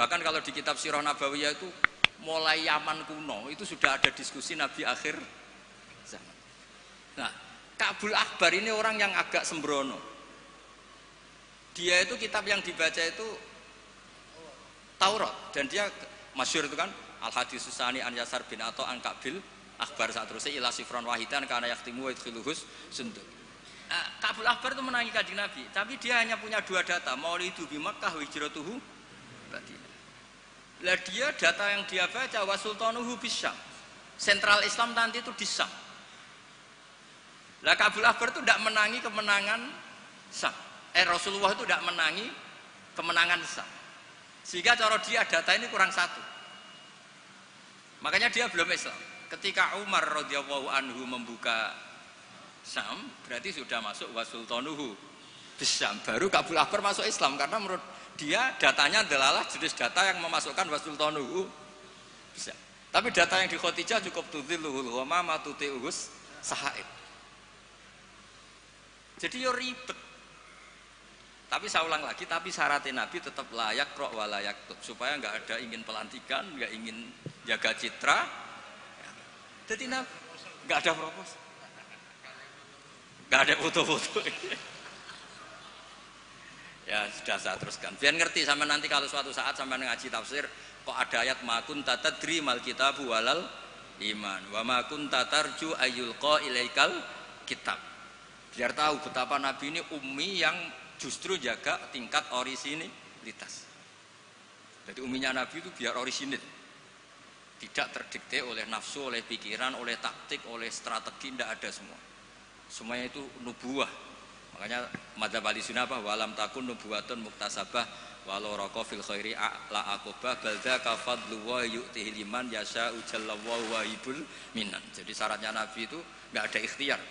Bahkan kalau di kitab Sirah Nabawiyah itu mulai Yaman kuno itu sudah ada diskusi Nabi akhir zaman. Nah, Ka'bul Ahbar ini orang yang agak sembrono. Dia itu kitab yang dibaca itu Taurat, dan dia masyhur itu kan Al-Hadis Susani an Yasar bin Atha an Ka'bil Ahbar saat terusnya ila sifron wahidan karena yaktimu wa idkhiluhus sunduk. Ka'bul Ahbar itu menangi Kanjeng Nabi, tapi dia hanya punya dua data, maulidu bi Makkah wa hijratuhu Madinah. Lah dia data yang dia baca wa sultanuhu bisyam. Sentral Islam nanti itu di Syam. Lah Ka'bul Ahbar itu tidak menangi kemenangan Syam. Rasulullah itu tidak menangi kemenangan Syam. Sehingga cara dia data ini kurang satu. Makanya dia belum Islam. Ketika Umar radhiyallahu anhu membuka Syam, berarti sudah masuk wa sultanuhu bisyam. Baru Ka'bul Ahbar masuk Islam karena menurut dia datanya adalah jenis data yang memasukkan wa sultanuhu bisyam. Tapi data yang di Khadijah cukup tudhilluhul ghamama tuti'uhus sahaib. Jadi yo ribet. Tapi saya ulang lagi, tapi syaratnya Nabi tetap layak rok wa layak tub, supaya nggak ada ingin pelantikan, nggak ingin jaga citra. Jadi Nabi nggak ada propos, nggak ada foto-foto. Ya sudah saya teruskan. Biar ngerti sama nanti kalau suatu saat sama ngaji tafsir, kok ada ayat makun tatadri mal kitabu walal iman, wa makun tatarju ayyulqa ilaikal kitab. Biar tahu betapa Nabi ini ummi yang justru jaga tingkat orisinilitas. Jadi uminya Nabi itu biar orisinil, tidak terdikte oleh nafsu, oleh pikiran, oleh taktik, oleh strategi, tidak ada semua. Semuanya itu nubuwah. Makanya madzhab Ahlussunnah walam takun nubuwatun muktasabah walau raqa fil khairi la aqobah balza kafadlu wa yu'tihi liman yasha ujallallahu wahibul minan. Jadi syaratnya Nabi itu nggak ada ikhtiar.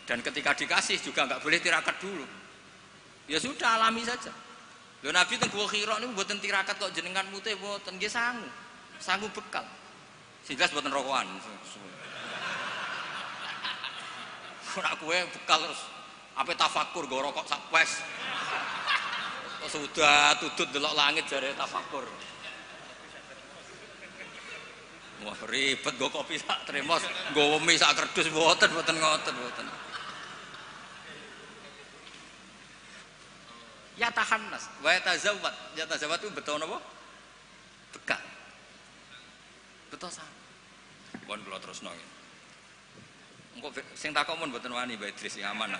Dan ketika dikasih juga nggak boleh tirakat dulu. Ya sudah alami saja. Lho Nabi teng Gua Hira niku mboten tirakat kok jenengan mute mboten nggih sangu. Sangu bekal. Sehingga mboten rokokan. Ora kowe bekal terus ape tafakur nggo rokok sak wes. Kok sudah tutut delok langit jare tafakur. Wah ribet nggo kopi sak tremos, nggo mie sak kerdus mboten ngoten. Ya tahannas, wa yatazawwad. Yatazawwad itu betul napa? Bekal. Betul sah. Pun kula terusno. Engko sing takok mun mboten wani Mbak Idris aman.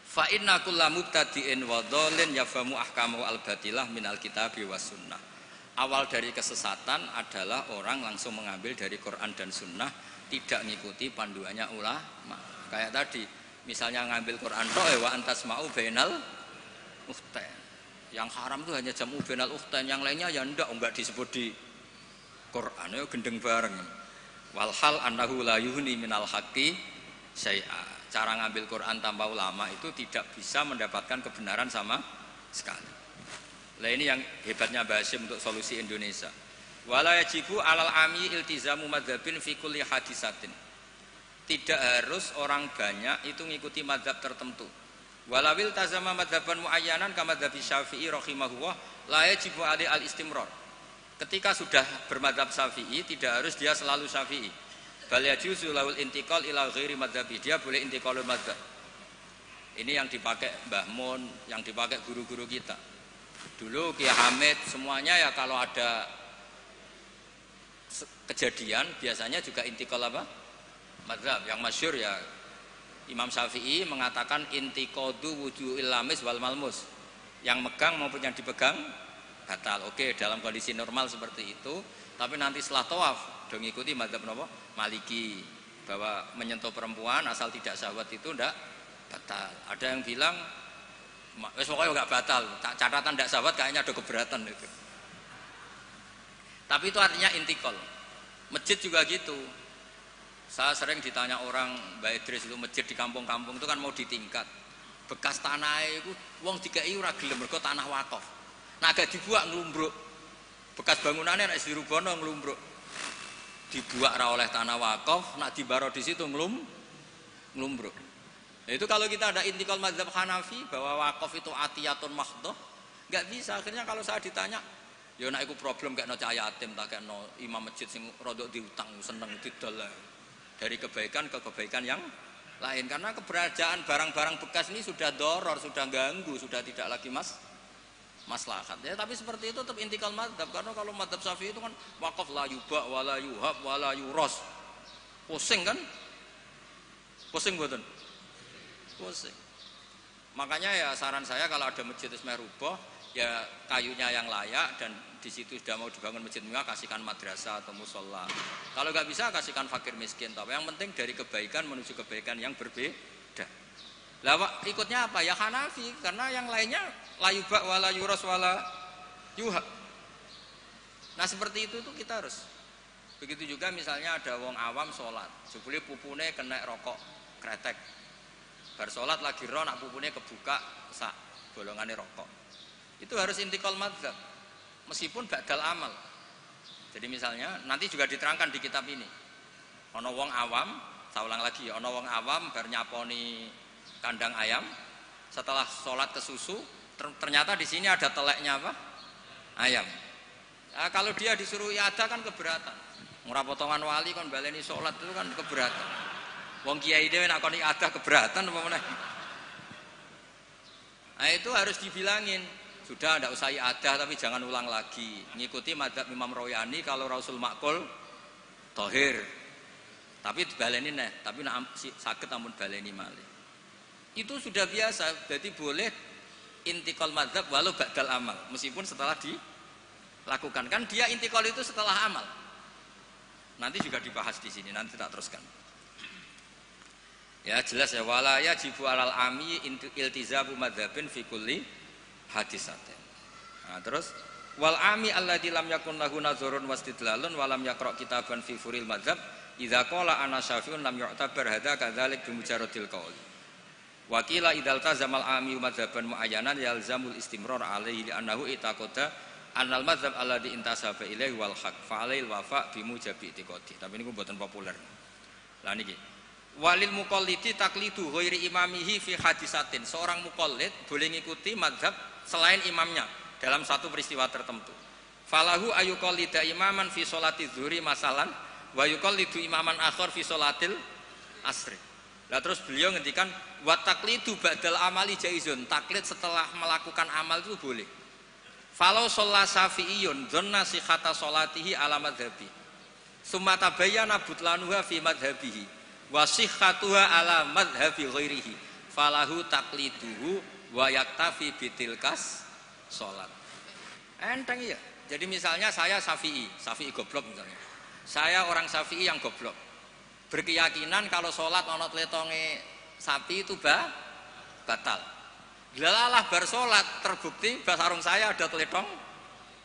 Fa inna kullu mubtadi'in wa dhalin yafamu ahkamu al-batilah minal kitabi was sunnah. Awal dari kesesatan adalah orang langsung mengambil dari Quran dan sunnah, tidak mengikuti panduannya ulama. Kayak tadi misalnya ngambil Quran tok wa antasma'u bainal ukhtain. Yang haram itu hanya jamu bainal ukhtain, yang lainnya ya enggak disebut di Quran, ya gendeng bareng. Walhal annahu la yuhni minal haqqi syai'a. Cara ngambil Quran tanpa ulama itu tidak bisa mendapatkan kebenaran sama sekali. Lah ini yang hebatnya Mbah Hasyim untuk solusi Indonesia. Wala yajibu alal ami iltizamu madzhabin fi kulli hadisatin. Tidak harus orang banyak itu mengikuti mazhab tertentu. Walawil tazama madhaban muayyanan kama madzhab Syafi'i rahimahullah la yajibu alaihi al-istimrar. Ketika sudah bermadzhab Syafi'i tidak harus dia selalu Syafi'i. Bal yajuzu lawul intiqal ila ghairi madzhabi. Dia boleh intiqalul madzhab. Ini yang dipakai Mbah Mun, yang dipakai guru-guru kita. Dulu Kiai Hamid semuanya ya kalau ada kejadian biasanya juga intiqal apa? Mazhab yang masyhur ya Imam Syafi'i mengatakan intiqadu wujuhil lamis wal malmus, yang megang maupun yang dipegang batal. Oke, dalam kondisi normal seperti itu, tapi nanti setelah tawaf dong ikuti mazhab napa? Maliki, bahwa menyentuh perempuan asal tidak syahwat itu ndak batal. Ada yang bilang wis pokoknya enggak batal, catatan ndak syahwat kayaknya ada keberatan itu. Tapi itu artinya intikal. Masjid juga gitu. Saya sering ditanya orang, Mbak Idris itu masjid di kampung-kampung itu kan mau ditingkat. Bekas tanah itu wong dikai ora gelem mergo tanah wakaf. Nah agak dibuak nglumbruk. Bekas bangunannya nek dirubono nglumbruk. Dibuak ra oleh tanah wakaf, nak dibaro di situ nglumbruk. Nah, itu kalau kita ada intikal mazhab Hanafi bahwa wakaf itu atiyatun mahdhah, Nggak bisa. Akhirnya kalau saya ditanya, ya nek iku problem kayak no cahaya yatim, tak kayak no imam masjid sing rodok diutang seneng didol dari kebaikan ke kebaikan yang lain. Karena keberadaan barang-barang bekas ini sudah doror, sudah ganggu, sudah tidak lagi maslahat. Ya, tapi seperti itu tetap intikal madzhab. Karena kalau madzhab Syafi'i itu kan wakaf la yuba wala yuhab wala yuros. Pusing kan? Pusing mboten? Pusing. Makanya ya saran saya kalau ada masjid ismeh ruboh, ya kayunya yang layak dan di situ sudah mau dibangun masjid mewah, kasihkan madrasah atau musola. Kalau nggak bisa kasihkan fakir miskin. Tapi yang penting dari kebaikan menuju kebaikan yang berbeda. Lah ikutnya apa? Ya Hanafi, karena yang lainnya la yuba wala yuros wala yuhab. Nah seperti itu tuh kita harus. Begitu juga misalnya ada wong awam sholat, jebule pupune kena rokok kretek. Bar sholat lagi roh nak pupune kebuka sak bolongane rokok. Itu harus intikal madzhab. Meskipun badal amal. Jadi misalnya nanti juga diterangkan di kitab ini. Ono wong awam, saya ulang lagi, ono wong awam bar nyaponi kandang ayam, setelah sholat ke susu, ternyata di sini ada teleknya apa? Ayam. Nah, kalau dia disuruh iada kan keberatan. Murah potongan wali kan baleni sholat itu kan keberatan. Wong kiai dhewe nek kon iada keberatan apa meneh. Nah itu harus dibilangin. Sudah tidak usah iada tapi jangan ulang lagi. Ngikuti madzhab Imam Royani kalau Rasul Makul tohir. Tapi baleni neh, tapi sakit amun baleni malih. Itu sudah biasa. Jadi boleh intikal madzhab walau ba'dal amal, meskipun setelah dilakukan. Kan dia intikal itu setelah amal. Nanti juga dibahas di sini, nanti tak teruskan. Ya jelas ya, wala yajibu alal ami iltizamu madzhabin fi kulli hadisatin. Nah, terus wal ami alladzi lam yakun lahu nazarun wastidlalun wa lam yaqra kitaban fi furil madzhab idza qala ana syafi'un lam yu'tabar hadza kadzalik bi mujarradil qaul. Wa qila idzal tazamal ami madzhaban muayyanan yalzamul istimrar alaihi li annahu itaqada annal madzhab alladzi intasaba ilaihi wal haq fa alail wafa bi mujabi itiqadi. Tapi niku mboten populer. Lah niki walil muqallidi taqlidu ghairi imamihi fi hadisatin. Seorang muqallid boleh ngikuti mazhab selain imamnya dalam satu peristiwa tertentu. Falahu ayuqallida imaman fi sholati dzuhri masalan wa yuqallidu imaman akhar fi sholatil asri. Lah terus beliau ngendikan wa taqlidu ba'dal amali jaizun. Taklid setelah melakukan amal itu boleh. Falau sholla syafi'iyun dzanna sihhata sholatihi ala madhabi. Summa tabayyana butlanuha fi madhabihi. Wasihatuha ala madhabi ghairihi falahu taqliduhu wa yaktafi bitilkas sholat. Enteng ya. Jadi misalnya saya Syafi'i goblok misalnya. Saya orang Syafi'i yang goblok. Berkeyakinan kalau sholat ana tletonge sapi itu batal. Delalah bar sholat terbukti basarung saya ada teletong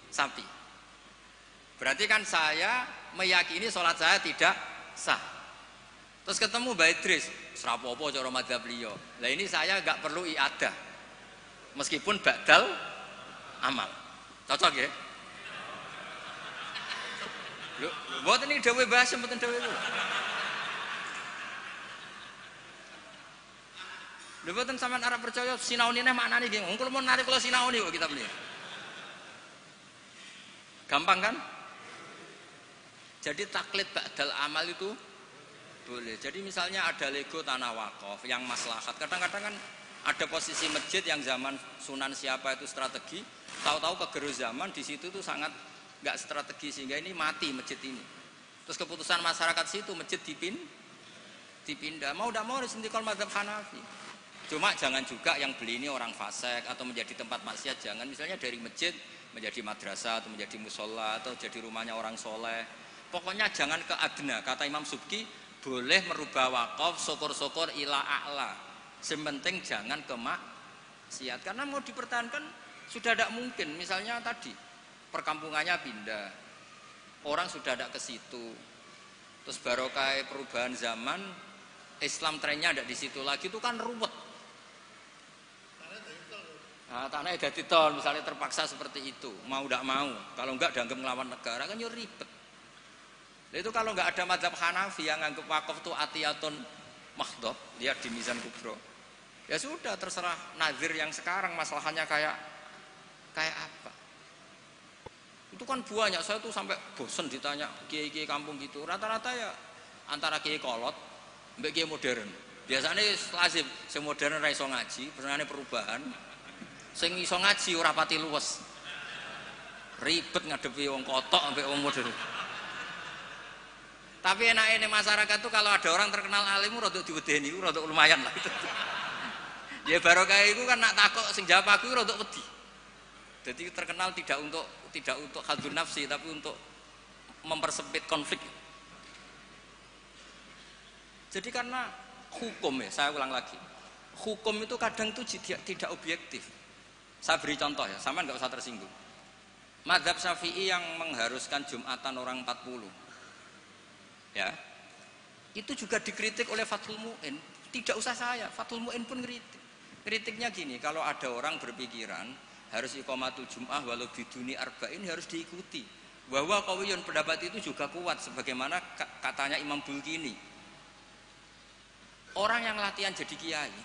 sapi. Berarti kan saya meyakini sholat saya tidak sah. Terus ketemu Mbak Idris, serapopo cara madzhab beliau. Lah ini saya enggak perlu iadah. Meskipun badal amal. Cocok ya? Lho, mboten iki dawuh bahasa mboten dawuh itu. Lho mboten sampean arep percaya sinaune neh maknane nggih. Wong kula mun narik kula sinaune kok kitab ini. Gampang kan? Jadi taklid badal amal itu boleh. Jadi misalnya ada lego tanah wakaf yang maslahat. Kadang-kadang kan ada posisi masjid yang zaman Sunan siapa itu strategi, tahu-tahu kegerus zaman di situ tuh sangat nggak strategi sehingga ini mati masjid ini. Terus keputusan masyarakat situ masjid dipindah. Mau tidak mau harus intikal madzhab Hanafi. Cuma jangan juga yang beli ini orang fasik atau menjadi tempat maksiat. Jangan misalnya dari masjid menjadi madrasah atau menjadi musola atau jadi rumahnya orang soleh. Pokoknya jangan ke adna. Kata Imam Subki boleh merubah wakaf syukur-syukur ila a'la. Sementing jangan ke maksiat. Karena mau dipertahankan sudah tidak mungkin. Misalnya tadi perkampungannya pindah, orang sudah tidak ke situ. Terus barokah perubahan zaman, Islam trennya tidak di situ lagi, itu kan ruwet. Nah, tanahnya jadi tol, misalnya terpaksa seperti itu, mau tidak mau. Kalau enggak dianggap melawan negara kan ya ribet. Itu kalau nggak ada madzhab Hanafi yang nganggep wakaf itu atiyatun mahdhab, lihat di Mizan Kubro. Ya sudah terserah nazir yang sekarang masalahnya kayak kayak apa? Itu kan banyak, saya tuh sampai bosen ditanya kiai-kiai kampung gitu. Rata-rata ya antara kiai kolot mbek kiai modern. Biasanya lazim sing modern ra iso ngaji, benerane perubahan. Sing iso ngaji ora pati luwes. Ribet ngadepi wong kotok mbek wong modern. Tapi enaknya masyarakat tuh kalau ada orang terkenal alim rada diwedeni, rada lumayan lah itu. Ya barokah iku kan nak takok sing jawab aku rada wedi. Jadi terkenal tidak untuk hadzun nafsi tapi untuk mempersempit konflik. Jadi karena hukum ya, saya ulang lagi. Hukum itu kadang itu tidak objektif. Saya beri contoh ya, sampean nggak usah tersinggung. Madzhab Syafi'i yang mengharuskan Jumatan orang 40. Ya. Itu juga dikritik oleh Fathul Mu'in. Tidak usah saya, Fathul Mu'in pun kritik. Kritiknya gini, kalau ada orang berpikiran harus iqamatul jum'ah walau biduni arba'in harus diikuti. Bahwa qawiyun pendapat itu juga kuat sebagaimana katanya Imam Bulkini. Orang yang latihan jadi kiai,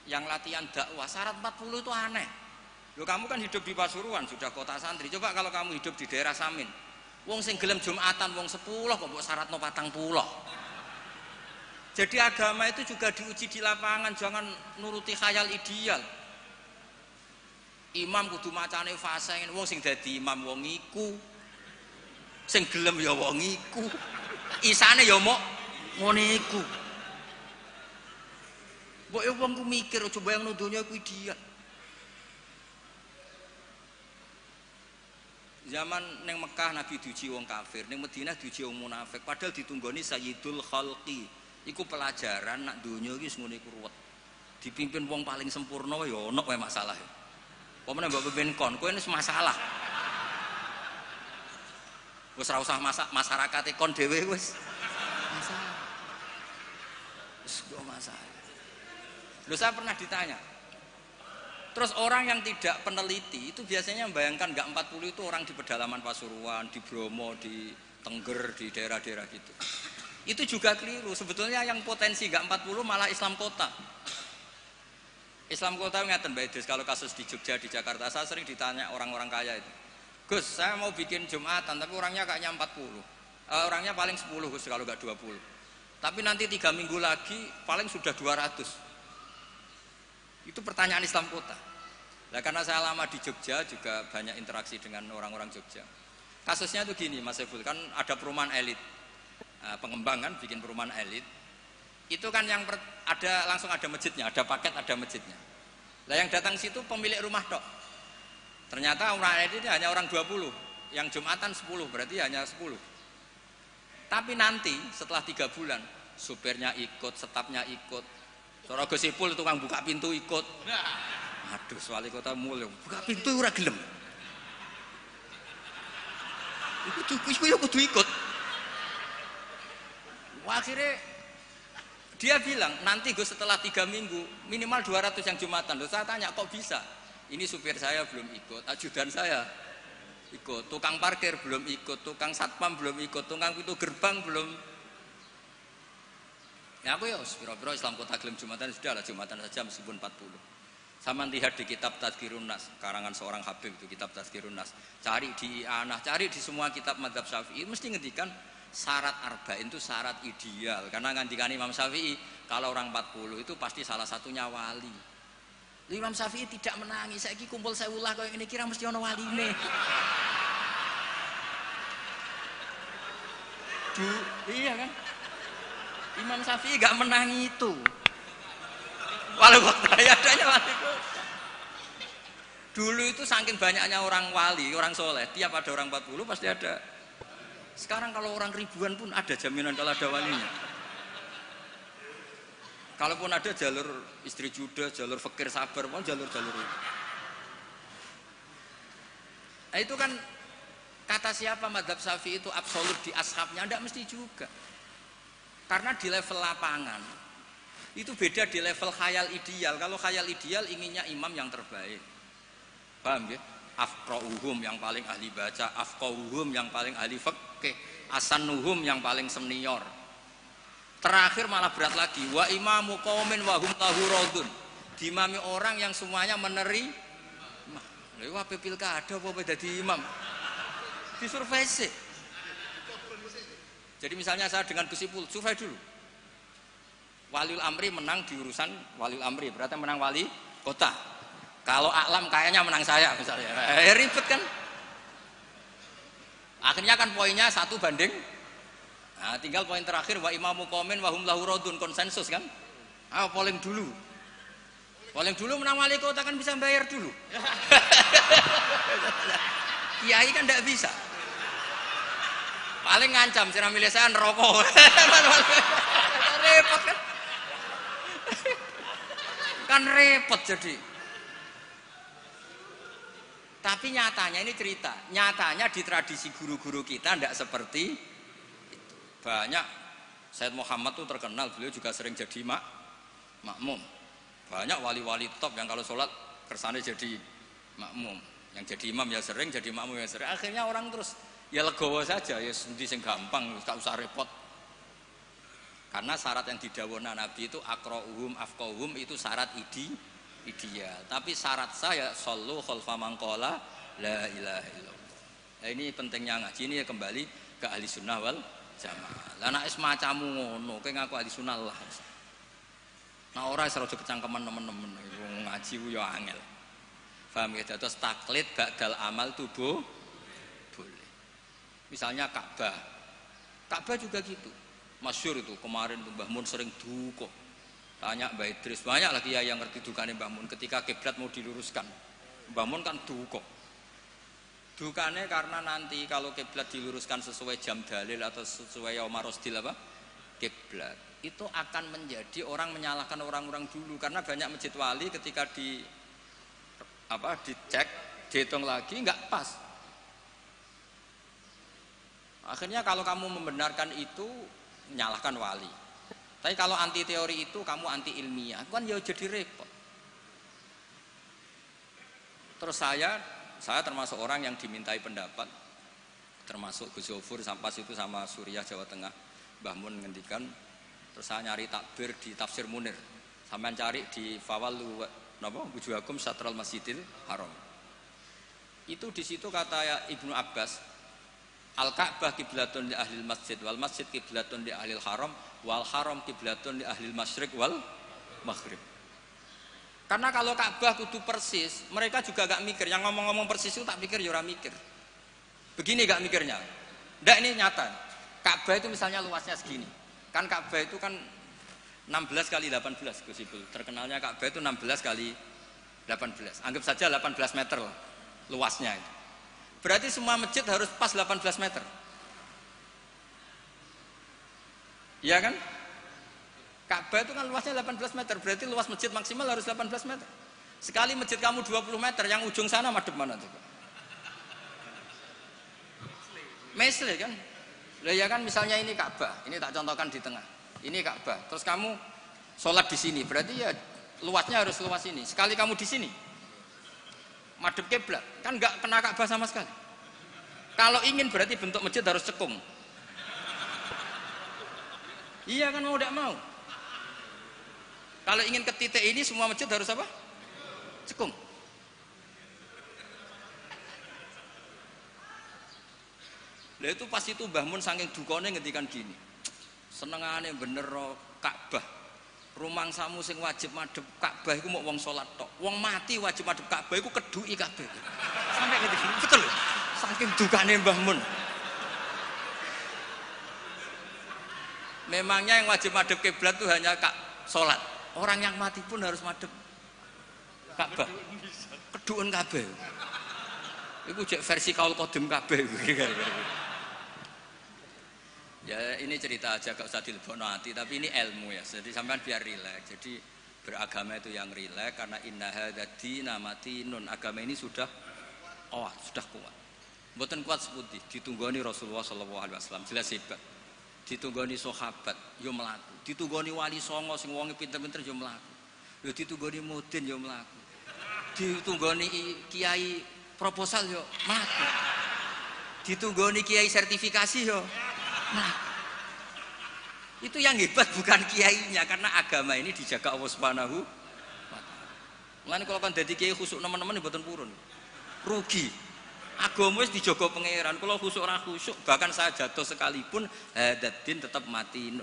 yang latihan dakwah syarat 40 itu aneh. Loh, kamu kan hidup di Pasuruan, sudah kota santri. Coba kalau kamu hidup di daerah Samin. Wong sing gelem Jumatan wong 10 kok mbok syaratno 40. Jadi agama itu juga diuji di lapangan, jangan nuruti khayal ideal. Imam kudu macane faseng, wong sing dadi imam wong iku. Sing gelem ya wong iku. Isane ya mok ngene iku. Mbok wong ku mikir aja bayangno donya iku ideal. Zaman neng Mekah Nabi diuji wong kafir, neng Madinah diuji wong munafik. Padahal ditunggoni Sayyidul Khalqi. Iku pelajaran nak donya iki ngono iku ruwet. Dipimpin wong paling sempurna ya ono wae masalah. Pemene mbok pimpin kon, kowe wis masalah. Wis ora usah masyarakate kon dhewe wis masalah. Wis go masalah. Lho saya pernah ditanya. Terus orang yang tidak peneliti itu biasanya membayangkan enggak 40 itu orang di pedalaman Pasuruan, di Bromo, di Tengger, di daerah-daerah gitu. Itu juga keliru. Sebetulnya yang potensi enggak 40 malah Islam kota. Islam kota ngeten Mbak Idris, kalau kasus di Jogja, di Jakarta, saya sering ditanya orang-orang kaya itu. Gus, saya mau bikin Jumatan, tapi orangnya kayaknya 40. Orangnya paling 10 Gus, kalau enggak 20. Tapi nanti 3 minggu lagi paling sudah 200. Itu pertanyaan Islam kota. Nah, karena saya lama di Jogja juga banyak interaksi dengan orang-orang Jogja. Kasusnya itu gini Mas Eful, kan ada perumahan elit. Pengembang kan bikin perumahan elit. Itu kan yang langsung ada masjidnya, ada paket ada masjidnya. Lah yang datang situ pemilik rumah tok. Ternyata orang elit ini hanya orang 20, yang Jumatan 10, berarti hanya 10. Tapi nanti setelah 3 bulan, supirnya ikut, stafnya ikut. Sora Gus Ipul tukang buka pintu ikut. Aduh, wali kota mulya, buka pintu ora gelem. Iku yo kudu ikut. Wah, akhirnya dia bilang nanti Gus setelah 3 minggu minimal 200 yang Jumatan. Loh, saya tanya kok bisa? Ini supir saya belum ikut, ajudan saya ikut, tukang parkir belum ikut, tukang satpam belum ikut, tukang pintu gerbang belum. Ya aku ya piro-piro Islam kota gelem Jumatan sudah lah Jumatan saja meskipun 40. Sama lihat di kitab Tazkirun Nas, karangan seorang Habib itu kitab Tazkirun Nas. Cari di Anah, cari di semua kitab madzhab Syafi'i mesti ngendikan syarat arba'in itu syarat ideal. Karena ngandikan Imam Syafi'i kalau orang 40 itu pasti salah satunya wali. Imam Syafi'i tidak menangis. Saiki kumpul sewulah kaya ngene kira mesti ana waline. Iya kan? Imam Syafi'i gak menangi itu. Walau waktu adanya wali kota. Dulu itu saking banyaknya orang wali, orang soleh, tiap ada orang 40 pasti ada. Sekarang kalau orang ribuan pun ada jaminan kalau ada walinya. Kalaupun ada jalur istri juda, jalur fakir sabar, mau jalur-jalur itu. Nah itu kan kata siapa madzhab Syafi'i itu absolut di ashabnya, tidak mesti juga. Karena di level lapangan itu beda di level khayal ideal. Kalau khayal ideal inginnya imam yang terbaik. Paham ya? Afqahuhum yang paling ahli baca, afqahuhum yang paling ahli fikih, asanuhum yang paling senior. Terakhir malah berat lagi, wa imamu qaumin wa hum lahu radun. Dimami orang yang semuanya menerima. Lha wae pilkada apa dadi imam? Disurvei sih. Jadi misalnya saya dengan Gus Ipul, survei dulu. Waliul Amri menang di urusan Waliul Amri, berarti menang wali kota. Kalau Aklam kayaknya menang saya misalnya. Ribet kan? Akhirnya kan poinnya 1 banding. Nah, tinggal poin terakhir wa imamu qaumin wa hum lahu radun, konsensus kan? Polling dulu. Polling dulu menang wali kota kan bisa bayar dulu. Kiai kan tidak bisa. Paling ngancam sira milih saya neraka. Repot kan? Kan repot jadi. Tapi nyatanya ini cerita, nyatanya di tradisi guru-guru kita tidak seperti itu. Banyak Said Muhammad tuh terkenal, beliau juga sering jadi makmum. Banyak wali-wali top yang kalau sholat kersane jadi makmum, yang jadi imam ya sering, jadi makmum ya sering. Akhirnya orang terus ya legowo saja, ya sendi sing gampang, gak usah repot. Karena syarat yang didhawuhna Nabi itu aqra'uhum afqahuhum itu syarat ideal. Tapi syarat saya shollu khalfa man qala la ilaha illallah. Nah, ini pentingnya ngaji ini ya kembali ke ahli sunnah wal jamaah. Lah nek semacammu ngono, kowe ngaku ahli sunnah lah. Nah ora iso kecangkeman temen-temen ngaji ku ya angel. Paham ya? Terus taklid ba'dal amal tubuh boleh. Misalnya Ka'bah. Ka'bah juga gitu. Masyhur itu kemarin Mbah Mun sering duka. Tanya Mbah Idris, banyak lagi ya yang ngerti dukane Mbah Mun ketika kiblat mau diluruskan. Mbah Mun kan duka. Dukane karena nanti kalau kiblat diluruskan sesuai jam dalil atau sesuai yaum rasdil apa? Kiblat. Itu akan menjadi orang menyalahkan orang-orang dulu karena banyak masjid wali ketika dicek, dihitung lagi nggak pas. Akhirnya kalau kamu membenarkan itu menyalahkan wali. Tapi kalau anti teori itu kamu anti ilmiah, kan ya jadi repot. Terus saya termasuk orang yang dimintai pendapat, termasuk Gus Zofur sampai situ sama Suriah Jawa Tengah, Mbah Mun ngendikan. Terus saya nyari takbir di Tafsir Munir, sampai cari di Fawalu wujuhakum satral masjidil haram. Itu di situ kata Ibnu Abbas, Al-Ka'bah kiblatun li ahlil masjid wal masjid kiblatun li ahlil haram wal haram kiblatun li ahlil masyriq wal maghrib. Karena kalau Ka'bah kudu persis, mereka juga gak mikir. Yang ngomong-ngomong persis itu tak pikir ya ora mikir. Begini gak mikirnya. Ndak, ini nyata. Ka'bah itu misalnya luasnya segini. Kan Ka'bah itu kan 16 kali 18 Gus Ibul. Terkenalnya Ka'bah itu 16 kali 18. Anggap saja 18 meter lah luasnya itu. Berarti semua masjid harus pas 18 meter. Iya kan? Ka'bah itu kan luasnya 18 meter. Berarti luas masjid maksimal harus 18 meter. Sekali masjid kamu 20 meter, yang ujung sana madep mana tuh? Mesle kan? Lah ya kan misalnya ini Ka'bah, ini tak contohkan di tengah. Ini Ka'bah. Terus kamu sholat di sini, berarti ya luasnya harus luas ini. Sekali kamu di sini, madep kiblat, kan nggak kena Ka'bah sama sekali. Kalau ingin berarti bentuk masjid harus cekung. Iya kan mau tidak mau. Kalau ingin ke titik ini semua masjid harus apa? Cekung. Lah itu pas itu Mbah Mun saking dukane ngendikan gini. Senengane bener Ka'bah. Rumangsamu sing wajib madhep Ka'bah iku mok wong salat tok. Wong mati wajib madhep Ka'bah iku keduki kabeh. Sampai ngerti gini. Betul lho. Saking dukane Mbah Mun. Memangnya yang wajib madhep kiblat itu hanya salat. Orang yang mati pun harus madhep Ka'bah. Keduken kabeh. Iku cek versi kaul qadim kabeh. Ya ini cerita aja, gak usah dilebokno hati, tapi ini ilmu ya. Jadi sampean biar rileks. Jadi beragama itu yang rileks karena inna hadzina matinun. Agama ini sudah sudah kuat. Mboten kuat sepundi ditunggoni Rasulullah sallallahu alaihi wasallam jelas hebat. Ditunggoni sahabat yo mlaku. Ditunggoni wali songo sing wonge pinter-pinter yo mlaku. Yo ditunggoni mudin yo mlaku. Ditunggoni kiai proposal yo mlaku. Ditunggoni kiai sertifikasi yo. Nah, itu yang hebat bukan kiainya, karena agama ini dijaga Allah Subhanahu wa taala. Mulane kalau kan dadi kiai khusuk nemen-nemen mboten purun. rugi. Agama wis dijaga pangeran. Kula khusuk ora khusuk, bahkan saya jatuh sekalipun hadzal tetap mati.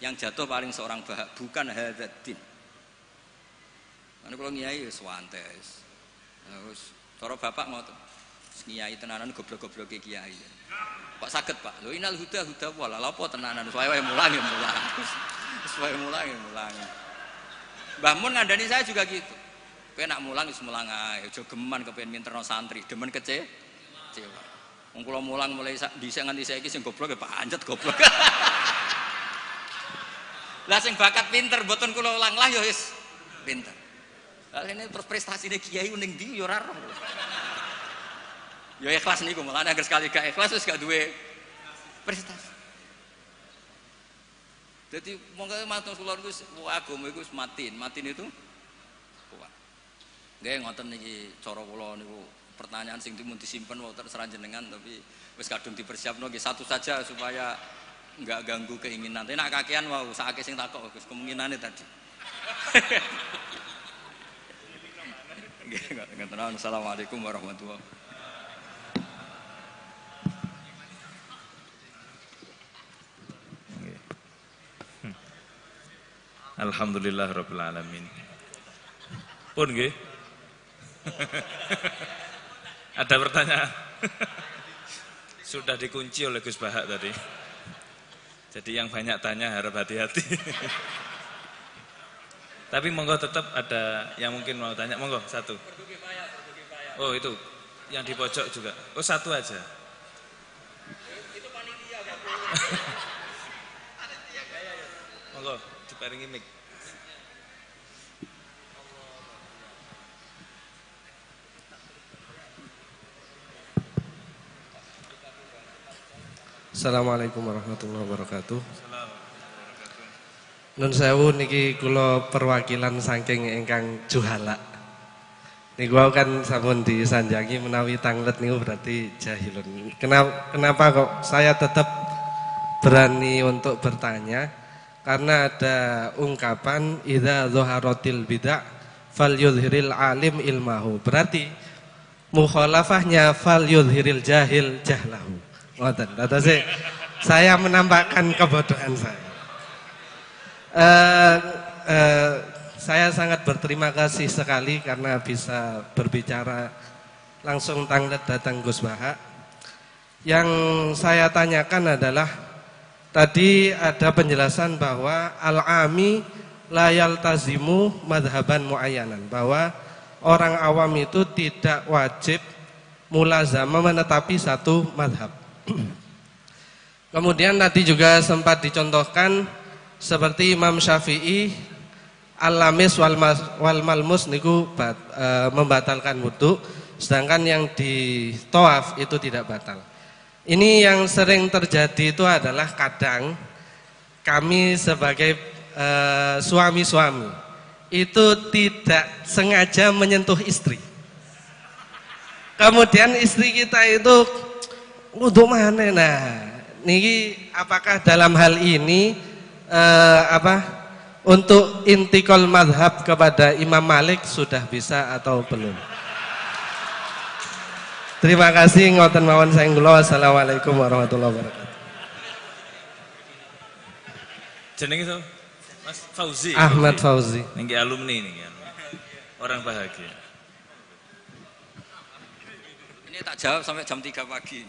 Yang jatuh paling seorang Bahak, bukan hadzal. Ana kula ngiyai wis santai wis. Terus cara bapak ngoten. Kiai tenanan goblok-gobloke kiai. Kok saged, Pak? Lho inal huda wala lha apa tenanan wae mulang ya mulang. Wis wae mulang ya mulang. Mbah Mun ngandani saya juga gitu. Kowe nak mulang wis mulang ae, aja geman kepengin minterno santri, demen kecewa. Wong kula mulang mulai dhisik nganti saiki sing goblok ya pancet goblok. Lah sing bakat pinter mboten kula ulang lah ya wis pinter. Lah ini prestasine kiai ning ndi ya ora roh. Ya ikhlas niku, makane agar sekali gak ikhlas wis gak duwe prestasi. Jadi monggo matur kula niku agama iku wis matin itu kuat. Nggih ngoten niki cara kula niku pertanyaan sing dimun disimpen wonten seranjenengan tapi wis kadung dipersiapno nggih satu saja supaya enggak ganggu keinginan. Tapi nek kakean wau sakake sing takok Gus kemungkinane tadi. Nggih ngoten. Assalamualaikum warahmatullahi wabarakatuh. Alhamdulillah rabbil alamin. Pun nggih. Ada pertanyaan? Sudah dikunci oleh Gus Bahak tadi. Jadi yang banyak tanya harap hati-hati. Tapi monggo tetap ada yang mungkin mau tanya, monggo satu. Oh itu, yang di pojok juga. Oh satu aja. Itu panitia Pak. Monggo diparingi mic. Assalamualaikum warahmatullahi wabarakatuh. Nun sewu niki kula perwakilan saking ingkang juhala. Niku kan sampun disanjangi menawi tanglet niku berarti jahilun. Kenapa kok saya tetap berani untuk bertanya? Karena ada ungkapan idza dhaharatil bid'ah falyudhiril alim ilmahu. Berarti mukhalafahnya falyudhiril jahil jahlahu. Ngoten. Terus saya menampakkan kebodohan saya. Saya sangat berterima kasih sekali karena bisa berbicara langsung tanglet datang Gus Bahak. Yang saya tanyakan adalah tadi ada penjelasan bahwa al-ami la yaltazimu madhaban muayyanan, bahwa orang awam itu tidak wajib mulazamah menetapi satu madhab. Kemudian tadi juga sempat dicontohkan seperti Imam Syafi'i al-lamis wal malmus niku membatalkan wudu, sedangkan yang di tawaf itu tidak batal. Ini yang sering terjadi itu adalah kadang kami sebagai suami-suami itu tidak sengaja menyentuh istri. Kemudian istri kita itu wudu mana? Nah, niki apakah dalam hal ini untuk intikal madhab kepada Imam Malik sudah bisa atau belum? Terima kasih ngoten mawon saeng kula. Wassalamualaikum warahmatullahi wabarakatuh. Jenenge itu Mas Fauzi. Ahmad Fauzi. Niki alumni niki. Orang bahagia. Ini tak jawab sampai jam 3 pagi.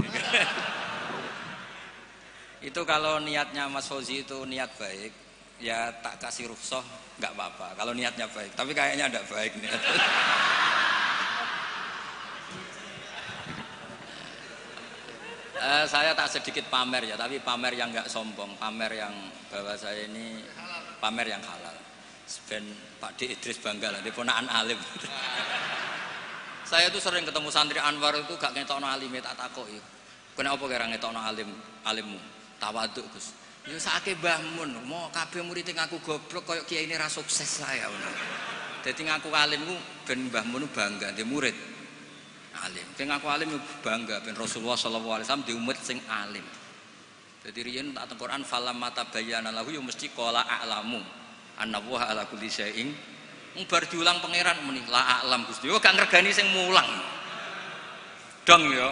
Itu kalau niatnya Mas Fauzi itu niat baik, ya tak kasih rukhsah nggak apa-apa. Kalau niatnya baik, tapi kayaknya tidak baik niat. Saya tak sedikit pamer ya, tapi pamer yang nggak sombong, pamer yang bahwa saya ini pamer yang halal. Ben Pak D Idris bangga lah, dia ponakan alim. Saya tuh sering ketemu santri Anwar itu gak ngetokno alime, tak takoki. Kenapa kira ngetokno alimmu? Tawaduk Gus. Ya sakake Mbah Mun, mau kabeh murid ngaku goblok koyo kiai ini ra sukses saya. Dadi ngaku alim ku ben Mbah Mun bangga di murid alim. Sing ngaku alim bangga ben Rasulullah sallallahu alaihi wasallam di umat sing alim. Dadi riyen tak teng Quran falamma tabayyana lahu ya mesti qala a'lamu annallaha ala kulli syai'in. Bar diulang pangeran muni la a'lam Gusti. Yo gak ngregani sing mulang. Dong ya.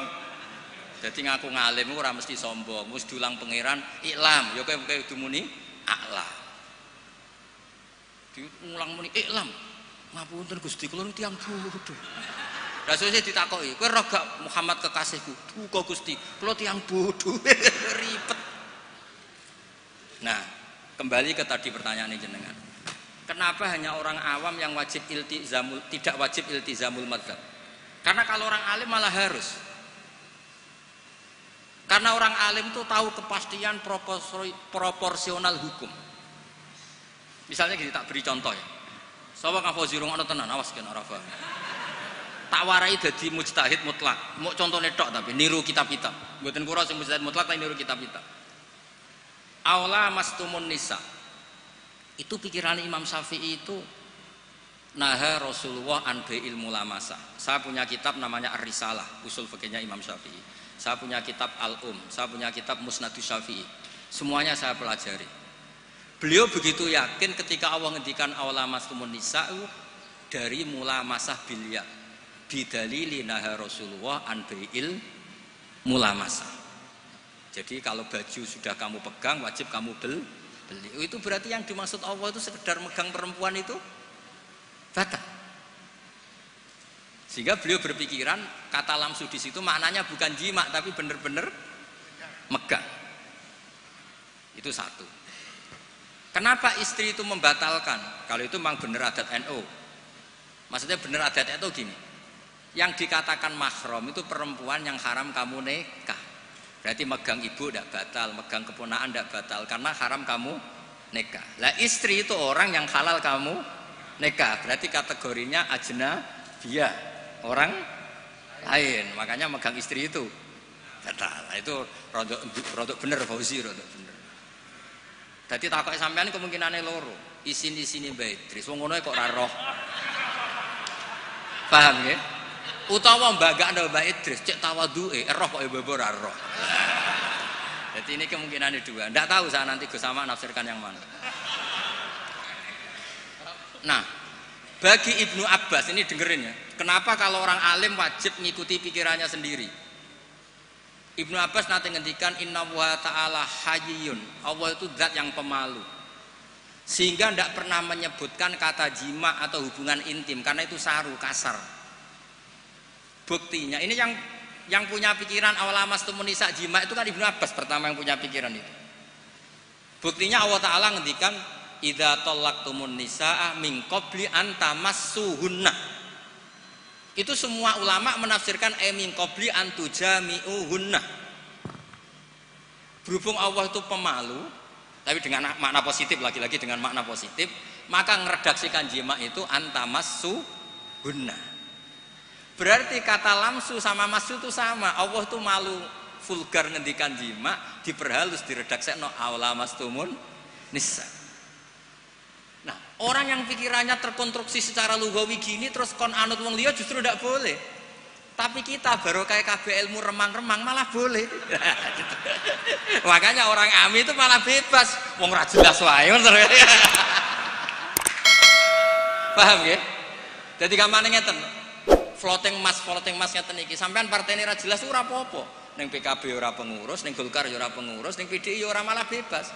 Jadi ngaku ngalim ora mesti sombong, mesti dulang pangeran iklam, ya kowe kudu muni a'lam. Diulang muni iklam. Ngapunten Gusti kula tiyang bodho. Lah sesuk ditakoki, kowe ora gak Muhammad kekasihku? Duka Gusti, kula tiyang bodho. Ribet. Nah, kembali ke tadi pertanyaan jenengan. Kenapa hanya orang awam yang wajib iltizamul, tidak wajib iltizamul madzhab? Karena kalau orang alim malah harus. Karena orang alim itu tahu kepastian proporsional hukum. Misalnya gini, tak beri contoh ya. Sapa kang Fauzi rungokno tenan, awas kena ora paham. Tak warai dadi mujtahid mutlak. Mau contone tok tapi niru kitab-kitab. Mboten kura sing mujtahid mutlak tapi niru kitab-kitab. Aula mastumun nisa. Itu pikiran Imam Syafi'i itu naha Rasulullah an bai'il mulamasah. Saya punya kitab namanya Ar-Risalah, usul fikihnya Imam Syafi'i. Saya punya kitab Al-Um, saya punya kitab Musnadus Syafi'i. Semuanya saya pelajari. Beliau begitu yakin ketika Allah ngendikan aula mastumun nisa dari mulamasah bilya. Bidalili naha Rasulullah an bai'il mulamasah. Jadi kalau baju sudah kamu pegang wajib kamu beli. Itu berarti yang dimaksud Allah itu sekedar megang perempuan itu batal. Sehingga beliau berpikiran kata lamsu di situ maknanya bukan jima tapi benar-benar megang. Itu satu. Kenapa istri itu membatalkan? Kalau itu memang benar adat NU. Maksudnya benar adat itu gini. Yang dikatakan mahram itu perempuan yang haram kamu nikah. Berarti megang ibu tidak batal, megang keponakan tidak batal karena haram kamu nikah. Lah istri itu orang yang halal kamu nikah. Berarti kategorinya ajnabiyah. Orang lain, makanya megang istri itu batal. Itu rodok bener Fauzi, rodok bener. Dadi takoke sampean kemungkinane loro. Isin-isine Mbak Idris, wong ngono kok ora roh. Paham nggih? Utawa mbagakno Mbak Idris cek tawaduke, roh kok mbok ora roh. Jadi ini kemungkinannya dua. Ndak tahu saya nanti Gus Sama nafsirkan yang mana. Nah, bagi Ibnu Abbas ini dengerin ya. Kenapa kalau orang alim wajib mengikuti pikirannya sendiri? Ibnu Abbas nanti ngendikan innallaha ta'ala hayyun. Allah itu zat yang pemalu. Sehingga tidak pernah menyebutkan kata jima atau hubungan intim karena itu saru, kasar. Buktinya ini yang punya pikiran awal mastumun nisa jima itu kan Ibnu Abbas pertama yang punya pikiran itu. Buktinya Allah Ta'ala ngendikan idza talaqtumun nisaa min qabli an tamassuhunna. Itu semua ulama menafsirkan min qabli an tujami'uhunna. Berhubung Allah itu pemalu, tapi dengan makna positif, lagi-lagi dengan makna positif, maka ngeredaksikan jima itu antamassuhunna. Berarti kata lamsu sama masu itu sama. Allah itu malu vulgar ngendikan jima, diperhalus diredaksekno aula mastumun nisa. Nah, orang yang pikirannya terkonstruksi secara lugawi gini terus kon anut wong liya justru tidak boleh. Tapi kita baru kayak KB ilmu remang-remang malah boleh. Makanya orang ami itu malah bebas. Wong ora jelas wae. Paham ya? Jadi gampang ngeten. Floating mas ngeten iki. Sampean partene ora jelas ora apa-apa. Ning PKB ora pengurus, ning Golkar ora pengurus, ning PDI ora malah bebas.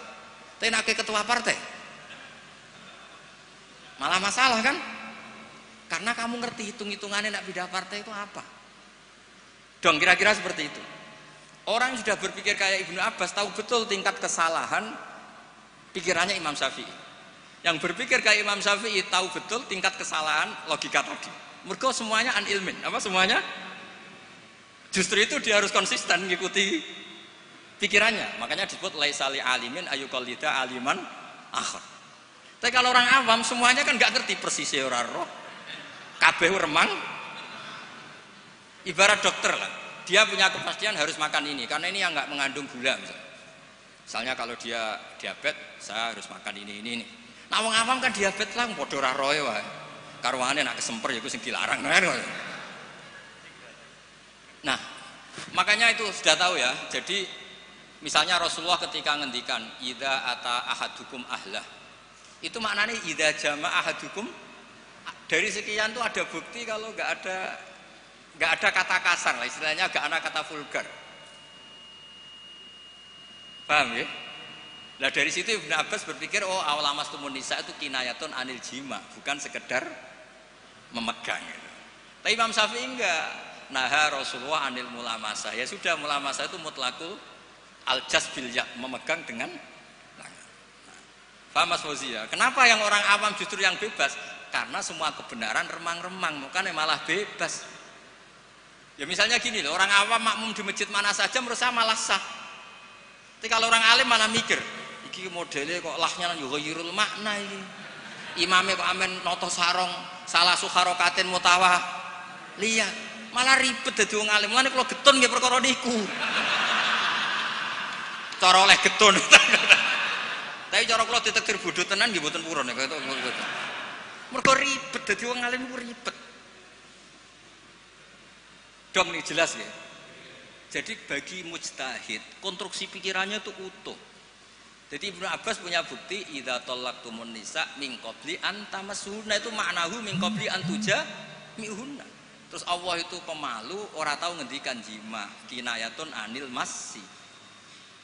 Tapi nek ketua partai malah masalah kan? Karena kamu ngerti hitung-hitungannya nak pindah partai itu apa? Dong kira-kira seperti itu. Orang yang sudah berpikir kayak Ibnu Abbas tahu betul tingkat kesalahan pikirannya Imam Syafi'i. Yang berpikir kayak Imam Syafi'i tahu betul tingkat kesalahan logika tadi. Mergo semuanya an ilmin, apa semuanya? Justru itu dia harus konsisten mengikuti pikirannya. Makanya disebut laisali alimin ayuqallida aliman akhar. Tapi kalau orang awam semuanya kan nggak ngerti persis ora roh. Kabeh remang. Ibarat dokter lah. Dia punya kepastian harus makan ini karena ini yang nggak mengandung gula misalnya kalau dia diabetes saya harus makan ini. Nah wong awam kan diabetes lah padha ora roe wae. Karwane nak kesemper ya iku sing dilarang kan. Nah, makanya itu sudah tahu ya. Jadi misalnya Rasulullah ketika ngendikan idza ata ahadukum ahlah. Itu maknanya idza jama'a ahadukum dari sekian tuh ada bukti kalau nggak ada Nggak ada kata kasar lah, istilahnya nggak ada kata vulgar. Paham ya? Nah dari situ Ibnu Abbas berpikir, oh awal lamastumun nisa itu kinayatun anil jima, bukan sekedar memegang. Tapi Imam Syafi'i enggak. Naha Rasulullah anil mulamasah. Ya sudah, mulamasah itu mutlakul aljas bil ya, memegang dengan tangan. Paham Mas Fauzi ya? Kenapa yang orang awam justru yang bebas? Karena semua kebenaran remang-remang, makanya malah bebas. Ya misalnya gini loh, orang awam makmum di masjid mana saja menurut saya malah sah. Tapi kalau orang alim mana mikir, iki modelnya kok lahnya yughayyirul makna ini. Imamnya kok amen noto sarong salah sukharokatin mutawah lihat malah ribet dadi wong alim. Mulane kula getun nggih perkara niku. Cara oleh getun. Tapi cara kula ditekir bodho tenan nggih mboten purun nek mergo ribet dadi wong alim ku ribet. Dong nih jelas ya. Jadi bagi mujtahid konstruksi pikirannya itu utuh. Jadi Ibnu Abbas punya bukti idza talaqtumun nisa min qabli an tamassuhunna, itu maknahu min qabli an tujami'hunna. Terus Allah itu pemalu, ora tahu ngendikan jima, kinayatun anil massi.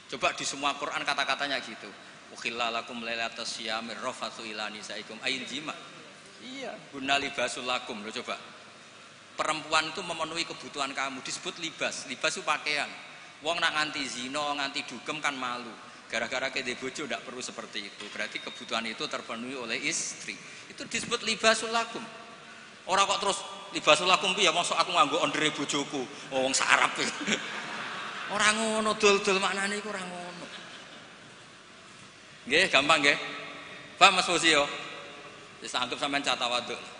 Coba di semua Quran kata-katanya gitu. Ukhilla lakum lailatas syiyamir rafathu ila nisaikum ayin jima. Iya, guna libasul lakum. Lo coba. Perempuan itu memenuhi kebutuhan kamu, disebut libas. Libas itu pakaian. Wong nak nganti zina, nganti dugem kan malu. Gara-gara kede bojo tidak perlu seperti itu. Berarti kebutuhan itu terpenuhi oleh istri. Itu disebut libasul lakum. Orang kok terus libasul lakum piye? Mosok aku nganggo ondere bojoku. Wong sarap. Ora ngono, dol-dol maknane iku ora ngono. Nggih, gampang nggih. Paham Mas Fauzi yo? Wis anggap sampean catawaduk.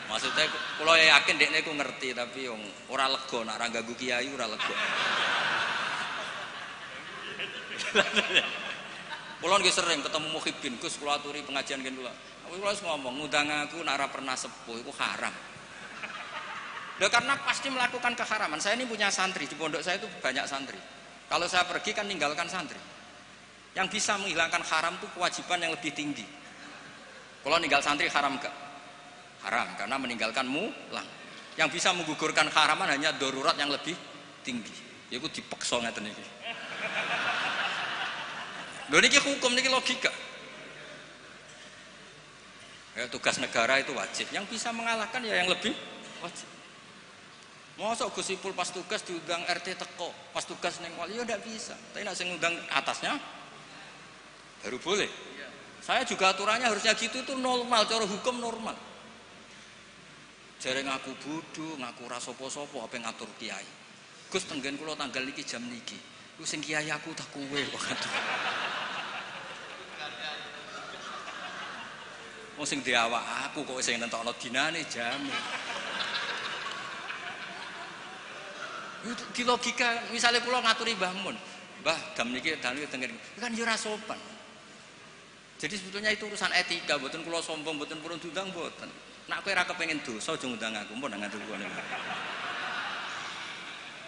Maksudnya kula yakin dekne ku ngerti tapi ora lega nek ora ganggu kiai ora lega. Kula nggih sering ketemu muhibin, Gus kula aturi pengajian ngen kula. Kula wis ngomong ngundang aku nek ora pernah sepuh iku haram. Loh, karena pasti melakukan keharaman. Saya ini punya santri di pondok saya itu banyak santri. Kalau saya pergi kan ninggalkan santri. Yang bisa menghilangkan haram itu kewajiban yang lebih tinggi. Kalau ninggal santri haram gak? Haram karena meninggalkan mulang. Yang bisa menggugurkan haraman hanya darurat yang lebih tinggi. Yaitu dipeksa ngeten iki. Lho niki hukum niki logika. Ya, tugas negara itu wajib. Yang bisa mengalahkan ya yang lebih wajib. Mosok Gus Ipul pas tugas diundang RT teko, pas tugas neng wali ya ndak bisa. Tapi nek sing ngundang atasnya baru boleh. Saya juga aturannya harusnya gitu, itu normal, cara hukum normal. Jare ngaku bodho, ngaku ora sapa-sapa ape ngatur kiai. Gus tenggen kula tanggal niki jam niki. Ku sing kiai aku tak kowe kok ngatur. Wong sing diawak aku kok sing nentokno dinane jam. Di logika misalnya kula ngaturi Mbah Mun, Mbah dam niki tenggen kan yo ora sopan. Jadi sebetulnya itu urusan etika, mboten kula sombong, mboten purun diundang mboten. Nek kowe ora kepengin dosa aja ngundang aku, mpun ngatur kowe.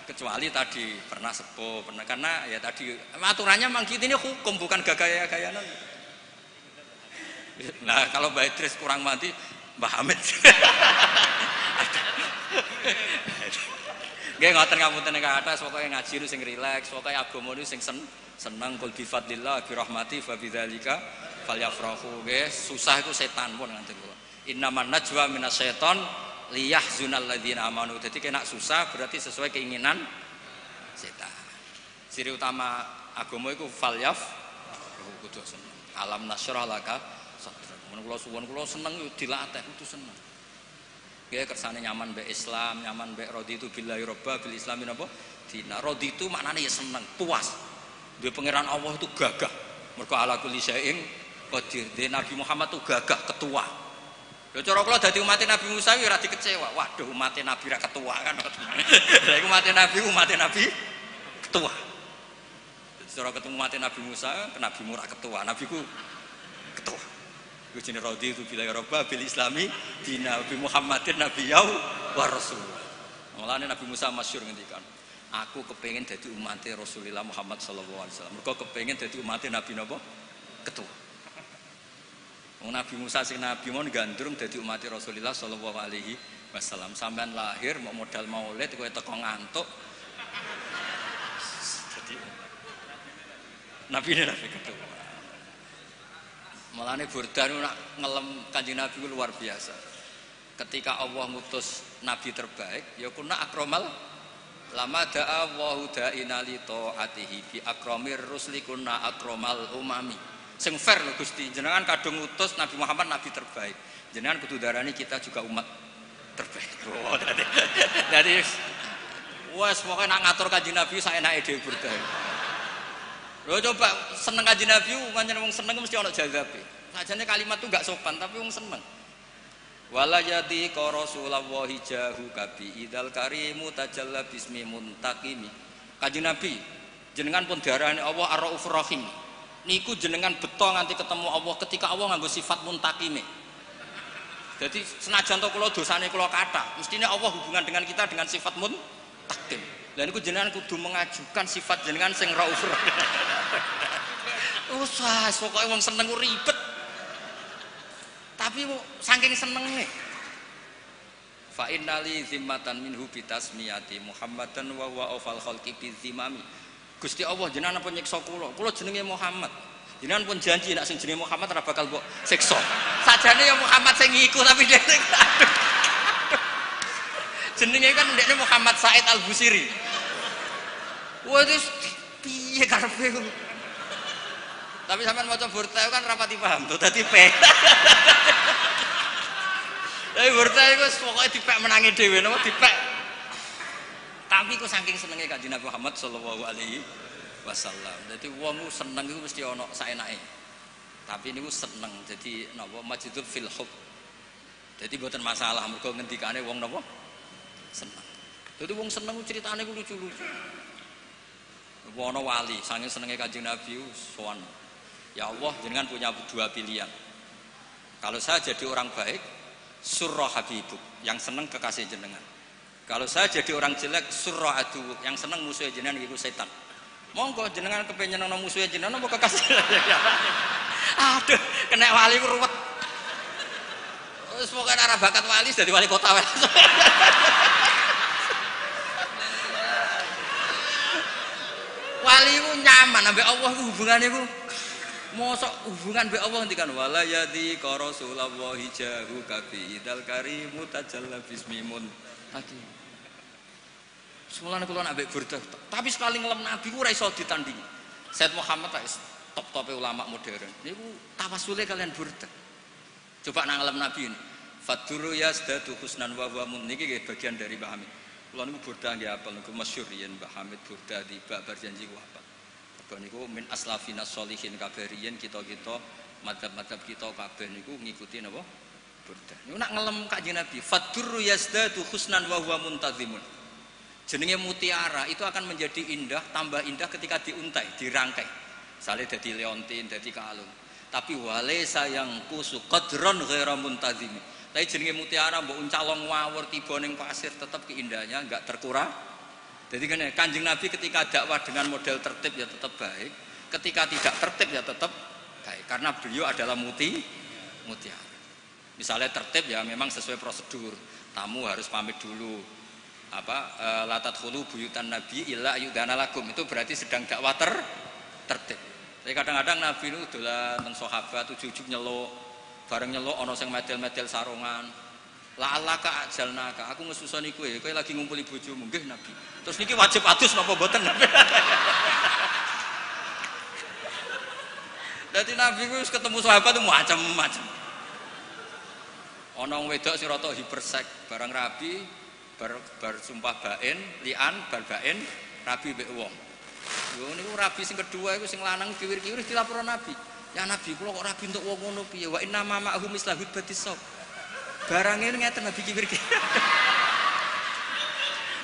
Kecuali tadi pernah sepuh, pernah karena ya tadi aturannya memang gitu, ini hukum bukan gaya-gayanan. Nah, kalau Mbak Idris kurang mati, Mbah Hamid. Nggih ngoten ngapunten nek atas pokoke ngaji nu sing rileks, pokoke agama nu sing seneng kul bi fadlillah bi rahmati fa bidzalika falyafrahu. Nggih, susah iku setan pun ngaten kula. Innaman najwa minasyaiton liyahzunal ladzina amanu. Dadi kena susah berarti sesuai keinginan setan. Ciri utama agama iku falyaf kudu seneng. Alam nasyrah laka sadrak. Men kula suwun kula seneng yo dilatih kudu seneng. Nggih kersane nyaman mbek Islam, nyaman mbek raditu billahi robba bil islami napa? Dina. Raditu maknane ya seneng, puas. Duwe pangeran Allah itu gagah. Mergo ala kulli syai'in qadir. Nabi Muhammad itu gagah, ketua. Lho cara kula dadi umat Nabi Musa ora dikecewa. Waduh umat Nabi ra ketua kan. Lah iku umat Nabi ketua. Cara ketemu umat Nabi Musa, Nabi Murah ketua, Nabi ku ketua. Iku jenenge raditu billahi robba bil islami dina Nabi Muhammadin nabiyau wa rasul. Mulane Nabi Musa masyhur ngendikan, aku kepengin dadi umat Rasulullah Muhammad sallallahu alaihi wasallam. Mergo kepengin dadi umat Nabi napa? Ketua. Wong Nabi Musa sing nabi mon gandrung dadi umat Rasulullah sallallahu alaihi wasallam. Sampean lahir mau modal maulid kowe teko ngantuk. Jadi Nabi kedua. Mulane Burdah nak ngelem Kanjeng Nabi luar biasa. Ketika Allah ngutus nabi terbaik, ya kunna akramal lama da'a wa da'ina li ta'atihi bi akramir rusli kunna akramal umami. Sing fair lho Gusti, jenengan kadung ngutus Nabi Muhammad nabi terbaik. Jenengan kudu darani kita juga umat terbaik. Oh, jadi wes pokoke nak ngatur Kanjeng Nabi saenake dhewe Burdah. Lho coba seneng Kanjeng Nabi, pancen wong seneng mesti ana jazabe. Sajane kalimat itu enggak sopan tapi wong seneng. Wala yati ka Rasulullahi jahu kabi idal karimu tajalla bismi muntaqimi. Kanjeng Nabi, jenengan pun diarani Allah Ar-Raufur Rahim. Niku jenengan beto nganti ketemu Allah ketika Allah nganggo sifat muntaqime. Jadi senajan to kula dosane kula kathah, mestine Allah hubungan dengan kita dengan sifat muntaqim. Lah niku jenengan kudu mengajukan sifat jenengan sing Raufur. Usah, pokoke wong seneng ku ribet. Tapi saking senengnya fa innali zimmatan minhu bitasmiyati Muhammadan wa huwa awfal khalqi bizimami. Gusti Allah jenengan pun nyiksa kula jenenge Muhammad, jenengan pun janji nek sing jenenge Muhammad ora bakal mbok siksa. Sajane ya Muhammad sing iku tapi dhekne jenenge kan ndekne Muhammad Said Al-Busiri. Wah itu piye karepe. Tapi sampean maca Burdah kan rapati paham to dadi P. Tapi Burdah iku pokoke dipek menangi dhewe napa dipek. Tapi ku saking senenge Kanjeng Nabi Muhammad sallallahu alaihi wasallam. Dadi wong ku seneng iku mesti ana saenake. Tapi niku seneng dadi napa majidul fil hub. Dadi mboten masalah mergo ngendikane wong napa seneng. Dadi wong seneng ku critane ku lucu-lucu. Ana wali saking senenge Kanjeng Nabi sowan. Ya Allah, jenengan punya dua pilihan. Kalau saya jadi orang baik, surra habibuk, yang seneng kekasih jenengan. Kalau saya jadi orang jelek, surra adu, yang seneng musuhnya jenengan itu setan. Monggo jenengan kepengen nang musuhnya jenengan apa kekasih. Aduh, kena wali ku ruwet. Wis pokoke ora bakat wali dadi wali kota wae. Wali ku nyaman ambek Allah ku hubungane ku mosok hubungan be Allah ngendikan wala yadi ka Rasulullahi jahu kabi idal karimu tajalla bismimun hakim. Semulane kula nak mbek Burdah, tapi sekali ngelem Nabi ku ora iso ditandingi. Said Muhammad wis top-tope ulama modern. Niku tawasule kalian Burdah. Coba nang ngelem Nabi ini. Faduru yazdatu husnan wa huwa mun niki bagian dari Mbah Hamid. Kula niku Burdah nggih apal niku masyhur yen Mbah Hamid Burdah di babar janji ku apal. Niku min aslafina sholihin kabeh riyen kita-kita madzhab-madzhab kita kabeh niku ngikuti napa Burdah. Niku nak ngelem Kanjeng Nabi, fadurru yazdadu husnan wa huwa muntazimun. Jenenge mutiara itu akan menjadi indah, tambah indah ketika diuntai, dirangkai. Sale dadi leontin, dadi kalung. Tapi wale sayang kusu qadron ghaira muntazim. Tapi jenenge mutiara mbok uncalong wawur tiba ning pasir tetap keindahannya enggak terkurang. Jadi kan Kanjeng Nabi ketika dakwah dengan model tertib ya tetap baik, ketika tidak tertib ya tetap baik karena beliau adalah mutiara. Misalnya tertib ya memang sesuai prosedur, tamu harus pamit dulu. Latat khulu buyutan Nabi illa ayyudana lakum, itu berarti sedang dakwah tertib. Tapi kadang-kadang Nabi itu dolan teng sahabat ujug-ujug nyeluk, bareng nyeluk ana sing medel-medel sarungan. La'alaka ajalnaka, aku ngesusoni kowe lagi ngumpuli bojomu nggih Nabi. Terus niki wajib adus napa mboten Nabi? Dadi Nabi ku wis ketemu sahabat itu macam-macam. Ana wong wedok sing rada hipersek, barang rabi bar sumpah bain, lian bar bain, rabi mbek wong. Yo niku rabi sing kedua iku sing lanang kiwir-kiwir dilapor Nabi. Ya Nabi kula kok rabi entuk wong ngono piye? Wa inna ma ma'hum mislahud batisab. Barang ini ngeten Nabi kiwir-kiwir.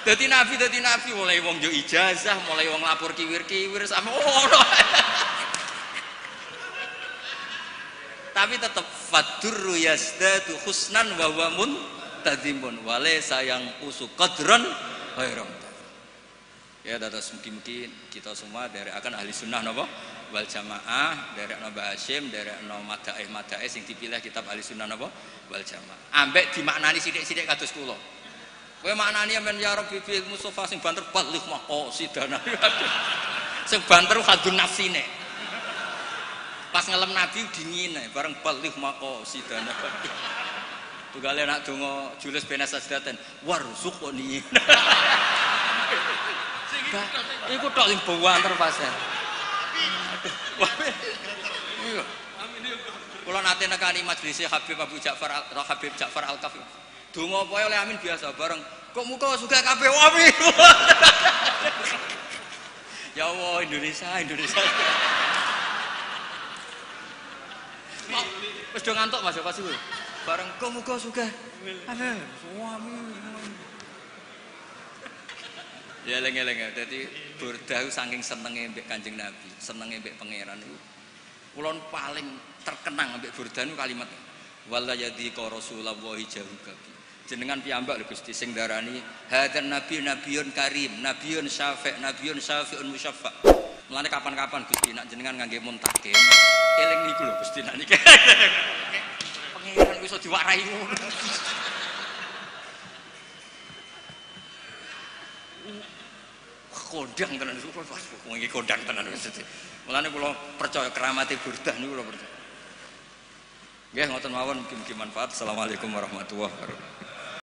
Dadi Nabi mulai wong yo ijazah, mulai wong lapor kiwir-kiwir sama ono. Tapi tetap fadurru yazdatu husnan wa huwa muntazimun wa laysa yang usu qadran ghairam. Ya terus mungkin kita semua dari akan ahli sunnah napa wal jamaah, dari Mbah Hasyim, dari madaih sing dipilih kitab ahli sunnah napa wal jamaah. Ambek dimaknani sithik-sithik kados kula. Kowe maknani men ya Rabbi bil Mustofa sing banter balih maqasidana. Sing banter hadun nafsine. Pas ngelem Nabi dingine bareng balih maqasidana. Tunggale nak donga julus bena sajdaten warzuqni. Iku tok sing banter pas. Kula nate nekani majelis Habib Ja'far Al-Kafi. Donga apa oleh amin biasa bareng. Kok muka suka kabeh amin. Ya Allah Indonesia. Wis do ngantuk Mas pasti kuwi. Bareng kok muka suka. Amin. Ya eleng-eleng dadi Burdah saking senenge mbek Kanjeng Nabi, senenge mbek pangeran niku. Kula paling terkenang mbek Burdah niku kalimat wala yadhi ka Rasulullah jahuka. Jenengan piyambak lho Gusti sing darani hadzal nabiyyun karim, nabiyyun syafi'un musyaffa. Mulane kapan-kapan Gusti nak jenengan ngangge muntakim, eling niku lho Gusti nak niki. Pangeran iso diwarai ngono. Kondang tenan niku iki kondang tenan Gusti. Mulane kula percaya keramate Burdah niku kula percaya. Nggih ngoten mawon mugi-mugi manfaat. Assalamualaikum warahmatullahi wabarakatuh.